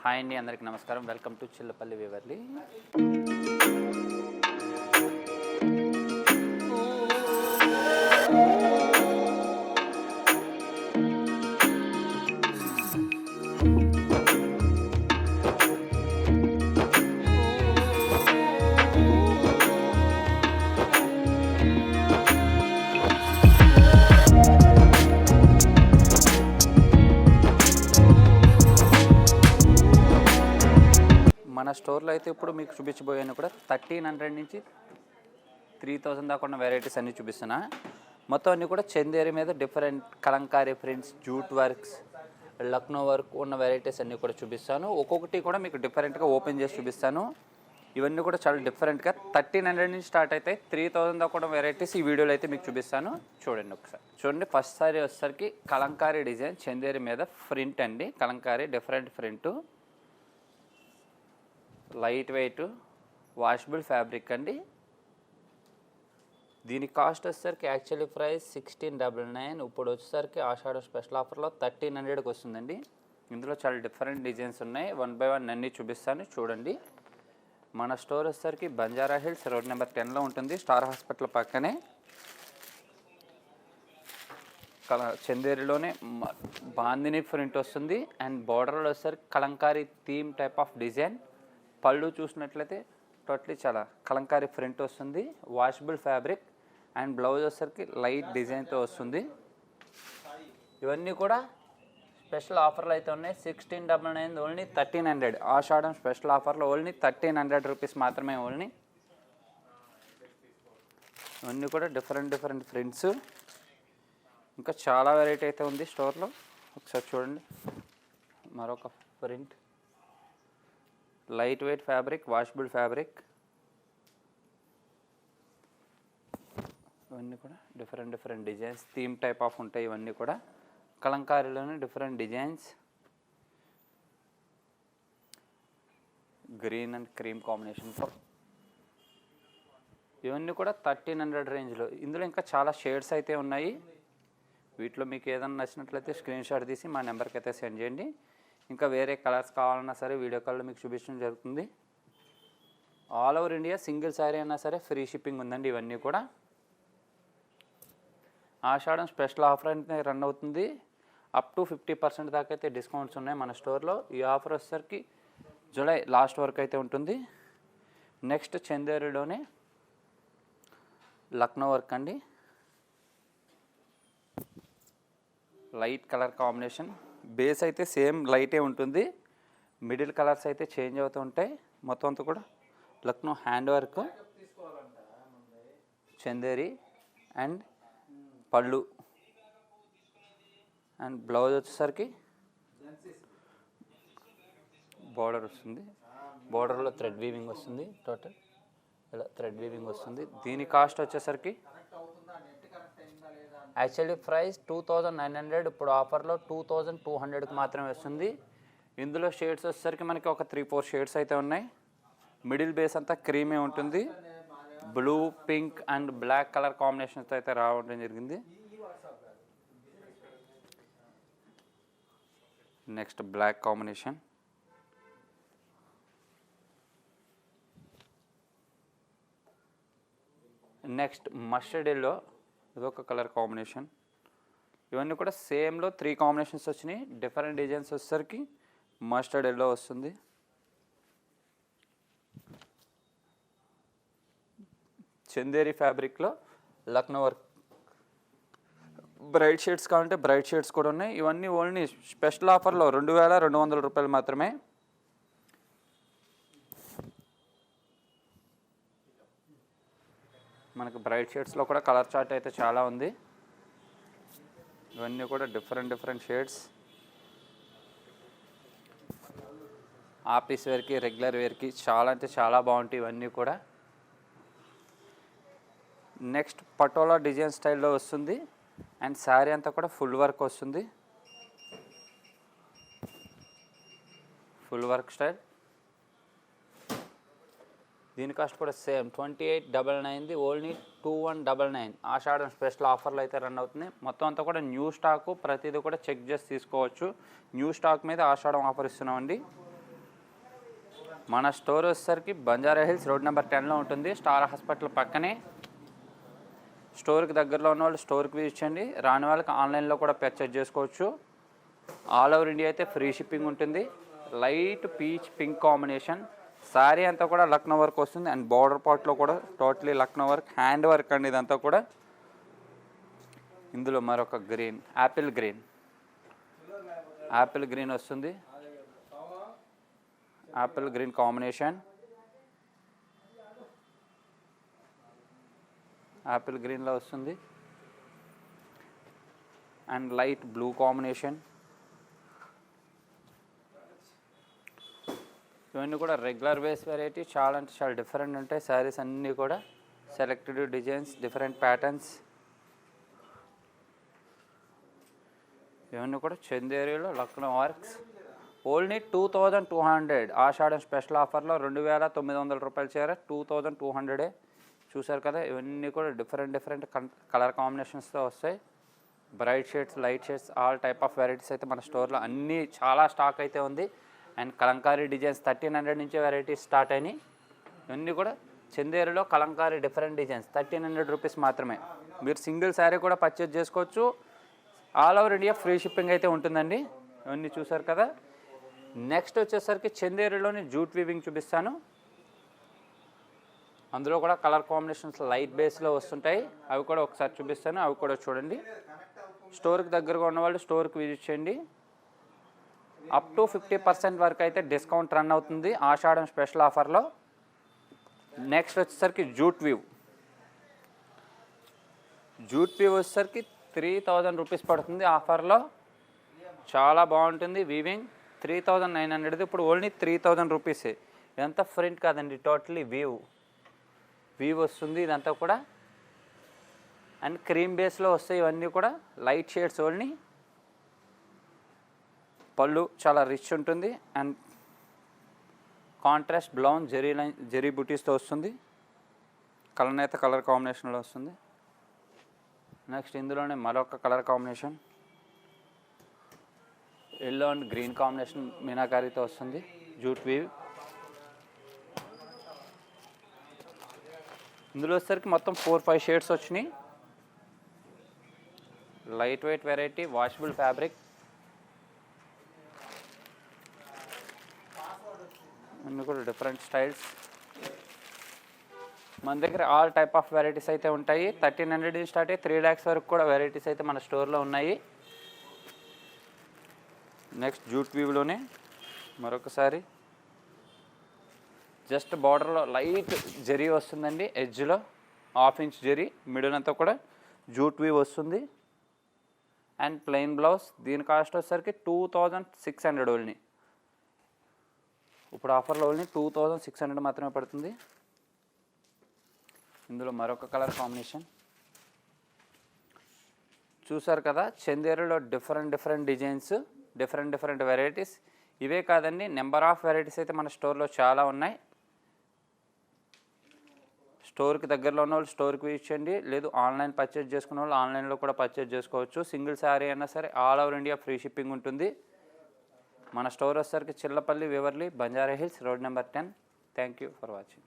Hi అండి, అందరికీ నమస్కారం. Welcome to Chillapalli Weaverly. మన స్టోర్లో అయితే ఇప్పుడు మీకు చూపించబోయాను కూడా 1300 నుంచి 3000 దాకా ఉన్న వెరైటీస్ అన్నీ చూపిస్తున్నా. మొత్తం అన్నీ కూడా చందేరి మీద different Kalamkari prints, jute works, Lucknow work ఉన్న వెరైటీస్ అన్నీ కూడా చూపిస్తాను. ఒక్కొక్కటి కూడా మీకు డిఫరెంట్గా ఓపెన్ చేసి చూపిస్తాను. ఇవన్నీ కూడా చాలా డిఫరెంట్గా 1300 నుంచి స్టార్ట్ అయితే 3000 దాకా ఉన్న వెరైటీస్ ఈ వీడియోలో అయితే మీకు చూపిస్తాను. చూడండి ఒకసారి. చూడండి, ఫస్ట్ సారీ వచ్చేసరికి కలంకారీ డిజైన్ చందేరి మీద ప్రింట్ అండి. Kalamkari different print, light weight washable fabric అండి. దీని కాస్ట్ వచ్చేసరికి యాక్చువల్లీ ప్రైస్ 1699. ఇప్పుడు వచ్చేసరికి ఆషాఢ స్పెషల్ ఆఫర్లో 1300కి వస్తుందండి. ఇందులో చాలా డిఫరెంట్ డిజైన్స్ ఉన్నాయి. 1 బై 1 అన్నీ చూపిస్తాను, చూడండి. మన స్టోర్ వచ్చేసరికి బంజారా హిల్స్ రోడ్ నెంబర్ 10లో ఉంటుంది, స్టార్ హాస్పిటల్ పక్కనే. చందేరిలోనే బాందిని ప్రింట్ వస్తుంది అండ్ బార్డర్లో వచ్చేసరికి Kalamkari theme type of design. పళ్ళు చూసినట్లయితే టోటలీ చాలా కలంకారీ ప్రింట్ వస్తుంది, వాషబుల్ ఫ్యాబ్రిక్ అండ్ బ్లౌజ్ వచ్చేసరికి లైట్ డిజైన్తో వస్తుంది. ఇవన్నీ కూడా స్పెషల్ ఆఫర్లు అయితే ఉన్నాయి. 1699 ఓన్లీ 1300. ఆషాఢం స్పెషల్ ఆఫర్లో ఓన్లీ 1300 రూపీస్ మాత్రమే ఓన్లీ. ఇవన్నీ కూడా డిఫరెంట్ ప్రింట్స్. ఇంకా చాలా వెరైటీ అయితే ఉంది స్టోర్లో. ఒకసారి చూడండి, మరొక print, light weight fabric, washable fabric. ఇవన్నీ కూడా different designs, theme type of ఉంటాయి. ఇవన్నీ కూడా కలంకారీలోనే different designs, green and cream కాంబినేషన్తో. ఇవన్నీ కూడా 1300 రేంజ్లో. ఇందులో ఇంకా చాలా షేడ్స్ అయితే ఉన్నాయి. వీటిలో మీకు ఏదైనా నచ్చినట్లయితే స్క్రీన్ షాట్ తీసి మా నెంబర్కి అయితే సెండ్ చేయండి. ఇంకా వేరే కలర్స్ కావాలన్నా సరే వీడియో కాల్లో మీకు చూపించడం జరుగుతుంది. All over India single sari అయినా సరే ఫ్రీ షిప్పింగ్ ఉందండి. ఇవన్నీ కూడా ఆషాఢం స్పెషల్ ఆఫర్ అయితే రన్ అవుతుంది. అప్ టు 50% దాకా అయితే డిస్కౌంట్స్ ఉన్నాయి మన స్టోర్లో. ఈ ఆఫర్ వచ్చేసరికి జూలై లాస్ట్ వరకు అయితే ఉంటుంది. నెక్స్ట్ చందేరిలోనే లక్నో వర్క్ అండి, లైట్ కలర్ కాంబినేషన్. బేస్ అయితే సేమ్ లైటే ఉంటుంది, మిడిల్ కలర్స్ అయితే చేంజ్ అవుతూ ఉంటాయి. మొత్తం అంతా కూడా Lucknow hand work, Chanderi and పళ్ళు అండ్ బ్లౌజ్ వచ్చేసరికి బార్డర్ వస్తుంది. బార్డర్లో థ్రెడ్ వీవింగ్ వస్తుంది. టోటల్ ఇలా థ్రెడ్ వీవింగ్ వస్తుంది. దీని కాస్ట్ వచ్చేసరికి యాక్చువల్లీ ప్రైస్ 2900. ఇప్పుడు ఆఫర్లో 2200కి మాత్రమే వస్తుంది. ఇందులో షేడ్స్ వచ్చేసరికి మనకి ఒక 3-4 షేడ్స్ అయితే ఉన్నాయి. మిడిల్ బేస్ అంతా క్రీమే ఉంటుంది. Blue, pink and black colour కాంబినేషన్తో అయితే రావడం జరిగింది. Next black combination, next mustard yellow, ఇదొక కలర్ కాంబినేషన్. ఇవన్నీ కూడా సేమ్లో 3 కాంబినేషన్స్ వచ్చినాయి. డిఫరెంట్ డిజైన్స్ వచ్చేసరికి మస్టర్డ్ ఎల్లో వస్తుంది. చందేరి ఫ్యాబ్రిక్లో లక్నో వర్క్. బ్రైట్ షేడ్స్ కావాలంటే బ్రైట్ షేడ్స్ కూడా ఉన్నాయి. ఇవన్నీ ఓన్లీ స్పెషల్ ఆఫర్లో 2200 రూపాయలు మాత్రమే. మనకు బ్రైట్ షేడ్స్లో కూడా కలర్ చార్ట్ అయితే చాలా ఉంది. ఇవన్నీ కూడా డిఫరెంట్ షేడ్స్. ఆఫీస్ వేర్కి, రెగ్యులర్ వేర్కి చాలా అంటే చాలా బాగుంటాయి ఇవన్నీ కూడా. నెక్స్ట్ పటోలా డిజైన్ స్టైల్లో వస్తుంది అండ్ శారీ అంతా కూడా ఫుల్ వర్క్ వస్తుంది. Full work style. దీని కాస్ట్ కూడా సేమ్ 2899. ఓన్లీ 2199. ఆషాఢం స్పెషల్ ఆఫర్లు అయితే రన్ అవుతుంది. మొత్తం అంతా కూడా న్యూ స్టాకు, ప్రతిదీ కూడా చెక్ చేసి తీసుకోవచ్చు. న్యూ స్టాక్ మీద ఆషాఢం ఆఫర్ ఇస్తున్నామండి. మన స్టోర్ వచ్చేసరికి బంజారా హిల్స్ రోడ్ నెంబర్ 10లో ఉంటుంది, స్టార్ హాస్పిటల్ పక్కనే. స్టోర్కి దగ్గరలో ఉన్న వాళ్ళు స్టోర్కి విజిట్ చేయండి, రాని వాళ్ళకి ఆన్లైన్లో కూడా పర్చేజ్ చేసుకోవచ్చు. ఆల్ ఓవర్ ఇండియా అయితే ఫ్రీ షిప్పింగ్ ఉంటుంది. Light peach pink combination sari అంతా కూడా లక్నో వర్క్ వస్తుంది. అండ్ బార్డర్ పార్ట్లో కూడా totally Lucknow work, hand work అండి ఇదంతా కూడా. ఇందులో మరొక గ్రీన్, యాపిల్ గ్రీన్ వస్తుంది. యాపిల్ గ్రీన్ కాంబినేషన్, యాపిల్ గ్రీన్లో వస్తుంది. And light blue combination. ఇవన్నీ కూడా రెగ్యులర్ వేస్ వెరైటీ, చాలా అంటే చాలా డిఫరెంట్ ఉంటాయి. శారీస్ అన్నీ కూడా సెలెక్టెడ్ డిజైన్స్, డిఫరెంట్ ప్యాటర్న్స్. ఇవన్నీ కూడా చందేరిలో లక్నో వర్క్స్. ఓన్లీ 2200. ఆషాఢం స్పెషల్ ఆఫర్లో 2900 రూపాయలు చీర 2200. చూసారు కదా, ఇవన్నీ కూడా డిఫరెంట్ కలర్ కాంబినేషన్స్తో వస్తాయి. Bright shades, light shades, all type of varieties అయితే మన స్టోర్లో అన్నీ చాలా స్టాక్ అయితే ఉంది. అండ్ కలంకారీ డిజైన్స్ 1300 నుంచే వెరైటీస్ స్టార్ట్ అయినాయి. ఇవన్నీ కూడా చందేరిలో కలంకారీ డిఫరెంట్ డిజైన్స్ 1300 రూపీస్ మాత్రమే. మీరు సింగిల్ శారీ కూడా పర్చేజ్ చేసుకోవచ్చు. All over India free shipping అయితే ఉంటుందండి. ఇవన్నీ చూసారు కదా. నెక్స్ట్ వచ్చేసరికి చందేరిలోని జూట్ వీవింగ్ చూపిస్తాను. అందులో కూడా కలర్ కాంబినేషన్స్ లైట్ బేస్లో వస్తుంటాయి. అవి కూడా ఒకసారి చూపిస్తాను, అవి కూడా చూడండి. స్టోర్కి దగ్గరగా ఉన్నవాళ్ళు స్టోర్కి విజిట్ చేయండి. అప్ టు 50% వరకు అయితే డిస్కౌంట్ రన్ అవుతుంది ఆషాఢం స్పెషల్ ఆఫర్లో. నెక్స్ట్ వచ్చేసరికి జూట్ వీవ్ వచ్చేసరికి 3000 రూపీస్ పడుతుంది ఆఫర్లో. చాలా బాగుంటుంది వీవింగ్. 3900, ఇప్పుడు ఓన్లీ 3000 రూపీసే. ఇదంతా ప్రింట్ కాదండి, టోటలీ వీవ్ వస్తుంది ఇదంతా కూడా. అండ్ క్రీమ్ బేస్లో వస్తాయి ఇవన్నీ కూడా, లైట్ షేడ్స్ ఓన్లీ. పళ్ళు చాలా రిచ్ ఉంటుంది. అండ్ కాంట్రాస్ట్ బ్లౌజ్ జెరీ బుటీస్తో వస్తుంది. కలనేత కలర్ కాంబినేషన్లో వస్తుంది. నెక్స్ట్ ఇందులోనే మరొక colour combination, yellow and green combination మీనాకారీతో వస్తుంది. Jute weave. ఇందులో వచ్చేసరికి మొత్తం 4-5 షేడ్స్ వచ్చినాయి. Light weight variety, washable fabric. అన్నీ కూడా డిఫరెంట్ స్టైల్స్. మన దగ్గర ఆల్ టైప్ ఆఫ్ వెరైటీస్ అయితే ఉంటాయి. 1300 నుంచి స్టార్ట్ అయ్యి 3 lakhs వరకు కూడా వెరైటీస్ అయితే మన స్టోర్లో ఉన్నాయి. నెక్స్ట్ జూట్ వీవ్లోనే మరొకసారి జస్ట్ బార్డర్లో లైట్ జరీ వస్తుందండి, ఎడ్జ్లో 1/2 inch జరీ, మిడిల్ అంతా కూడా జూట్ వీవ్ వస్తుంది. And plain blouse. దీని కాస్ట్ వచ్చేసరికి 2600 ఓన్లీ. ఇప్పుడు ఆఫర్లో ఓన్లీ 2600 మాత్రమే పడుతుంది. ఇందులో మరొక కలర్ కాంబినేషన్ చూసారు కదా. చందేరిలో డిఫరెంట్ డిజైన్స్, డిఫరెంట్ వెరైటీస్. ఇవే కాదండి, నెంబర్ ఆఫ్ వెరైటీస్ అయితే మన స్టోర్లో చాలా ఉన్నాయి. స్టోర్కి దగ్గరలో ఉన్న వాళ్ళు స్టోర్కి విజిట్ చేయండి, లేదు ఆన్లైన్ పర్చేజ్ చేసుకున్న వాళ్ళు ఆన్లైన్లో కూడా పర్చేజ్ చేసుకోవచ్చు. సింగిల్ శారీ అయినా సరే all over India free shipping ఉంటుంది. మన స్టోర్ వచ్చేసరికి Chillapalli, Weaverly, Banjara Hills, road number 10. Thank you for watching.